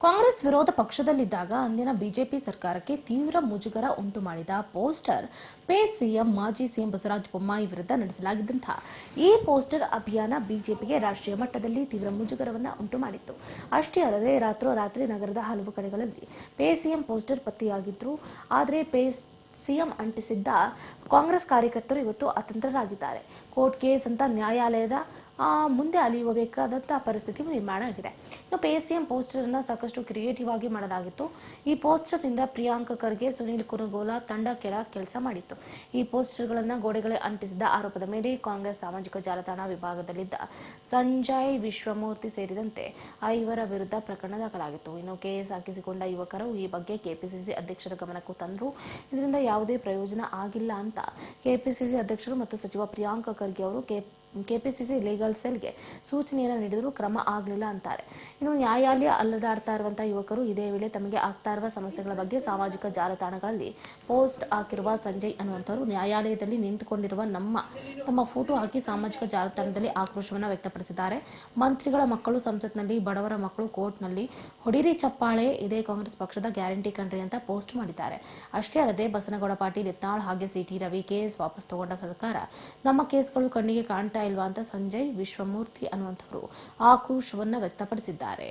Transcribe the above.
ಕಾಂಗ್ರೆಸ್ ವಿರೋಧ ಪಕ್ಷದಲ್ಲಿದ್ದಾಗ ಅಂದಿನ ಬಿಜೆಪಿ ಸರ್ಕಾರಕ್ಕೆ ತೀವ್ರ ಮುಜುಗರ ಉಂಟು ಮಾಡಿದ ಪೋಸ್ಟರ್ ಪೇ ಸಿಎಂ ಮಾಜಿ ಸಿಎಂ ಬಸವರಾಜ ಬೊಮ್ಮಾಯಿ ವಿರುದ್ಧ ನಡೆಸಲಾಗಿದ್ದಂತಹ ಈ ಪೋಸ್ಟರ್ ಅಭಿಯಾನ ಬಿಜೆಪಿಗೆ ರಾಷ್ಟ್ರೀಯ ಮಟ್ಟದಲ್ಲಿ ತೀವ್ರ ಮುಜುಗರವನ್ನು ಉಂಟು ಮಾಡಿತ್ತು. ಅಷ್ಟೇ ಅಲ್ಲದೆ ರಾತ್ರೋರಾತ್ರಿ ನಗರದ ಹಲವು ಕಡೆಗಳಲ್ಲಿ ಪೇ ಸಿಎಂ ಪೋಸ್ಟರ್ ಪತ್ತೆಯಾಗಿದ್ರು. ಆದರೆ ಪೇ ಸಿಎಂ ಅಂಟಿಸಿದ್ದ ಕಾಂಗ್ರೆಸ್ ಕಾರ್ಯಕರ್ತರು ಇವತ್ತು ಅತಂತ್ರರಾಗಿದ್ದಾರೆ. ಕೋರ್ಟ್ ಕೇಸ್ ಅಂತ ನ್ಯಾಯಾಲಯದ ಮುಂದೆ ಅಲಿಯಬೇಕಾದಂತಹ ಪರಿಸ್ಥಿತಿ ನಿರ್ಮಾಣ ಆಗಿದೆ. ಇನ್ನು ಪೇ ಸಿಎಂ ಪೋಸ್ಟರ್ ಅನ್ನು ಸಾಕಷ್ಟು ಕ್ರಿಯೇಟಿವ್ ಆಗಿ ಮಾಡಲಾಗಿತ್ತು. ಈ ಪೋಸ್ಟರ್ ನಿಂದ ಪ್ರಿಯಾಂಕ ಖರ್ಗೆ, ಸುನೀಲ್ ಕುರುಗೋಲ ತಂಡ ಕೆಲಸ ಮಾಡಿತ್ತು. ಈ ಪೋಸ್ಟರ್ಗಳನ್ನು ಗೋಡೆಗಳಿಗೆ ಅಂಟಿಸಿದ ಆರೋಪದ ಮೇಲೆ ಕಾಂಗ್ರೆಸ್ ಸಾಮಾಜಿಕ ಜಾಲತಾಣ ವಿಭಾಗದಲ್ಲಿದ್ದ ಸಂಜಯ್ ವಿಶ್ವಮೂರ್ತಿ ಸೇರಿದಂತೆ 5 ವಿರುದ್ಧ ಪ್ರಕರಣ ದಾಖಲಾಗಿತ್ತು. ಇನ್ನು ಕೆಎಸ್ ಹಾಕಿಸಿಕೊಂಡ ಯುವಕರು ಈ ಬಗ್ಗೆ ಕೆಪಿಸಿಸಿ ಅಧ್ಯಕ್ಷರ ಗಮನಕ್ಕೂ ತಂದರು. ಇದರಿಂದ ಯಾವುದೇ ಪ್ರಯೋಜನ ಆಗಿಲ್ಲ ಅಂತ ಕೆಪಿಸಿಸಿ ಅಧ್ಯಕ್ಷರು ಮತ್ತು ಸಚಿವ ಪ್ರಿಯಾಂಕ ಖರ್ಗೆ ಅವರು ಕೆಪಿಸಿಸಿ ಲೀಗಲ್ ಸೆಲ್ಗೆ ಸೂಚನೆಯನ್ನು ನೀಡಿದರೂ ಕ್ರಮ ಆಗಲಿಲ್ಲ ಅಂತಾರೆ. ಇನ್ನು ನ್ಯಾಯಾಲಯ ಅಲ್ಲದಾಡ್ತಾ ಇರುವಂತಹ ಯುವಕರು ಇದೇ ವೇಳೆ ತಮಗೆ ಆಗ್ತಾ ಇರುವ ಸಮಸ್ಯೆಗಳ ಬಗ್ಗೆ ಸಾಮಾಜಿಕ ಜಾಲತಾಣಗಳಲ್ಲಿ ಪೋಸ್ಟ್ ಹಾಕಿರುವ ಸಂಜಯ್ ಅನ್ನುವಂಥವರು ನ್ಯಾಯಾಲಯದಲ್ಲಿ ನಿಂತುಕೊಂಡಿರುವ ತಮ್ಮ ಫೋಟೋ ಹಾಕಿ ಸಾಮಾಜಿಕ ಜಾಲತಾಣದಲ್ಲಿ ಆಕ್ರೋಶವನ್ನು ವ್ಯಕ್ತಪಡಿಸಿದ್ದಾರೆ. ಮಂತ್ರಿಗಳ ಮಕ್ಕಳು ಸಂಸತ್ನಲ್ಲಿ, ಬಡವರ ಮಕ್ಕಳು ಕೋರ್ಟ್ನಲ್ಲಿ, ಹೊಡಿರಿ ಚಪ್ಪಾಳೆ, ಇದೇ ಕಾಂಗ್ರೆಸ್ ಪಕ್ಷದ ಗ್ಯಾರಂಟಿ ಕಣ್ರಿ ಅಂತ ಪೋಸ್ಟ್ ಮಾಡಿದ್ದಾರೆ. ಅಷ್ಟೇ ಅಲ್ಲದೆ ಬಸನಗೌಡ ಪಾಟೀಲ್, ಯತ್ನಾಳ್ ಹಾಗೆ ಸಿಟಿ ರವಿ ಕೇಸ್ ವಾಪಸ್ ತಗೊಂಡ ಸರ್ಕಾರ ನಮ್ಮ ಕೇಸ್ಗಳು ಕಣ್ಣಿಗೆ ಕಾಣ್ತಾ ಇಲ್ವಾ ಅಂತ ಸಂಜಯ್ ವಿಶ್ವಮೂರ್ತಿ ಅನ್ನುವಂಥವರು ಆಕ್ರೋಶವನ್ನ ವ್ಯಕ್ತಪಡಿಸಿದ್ದಾರೆ.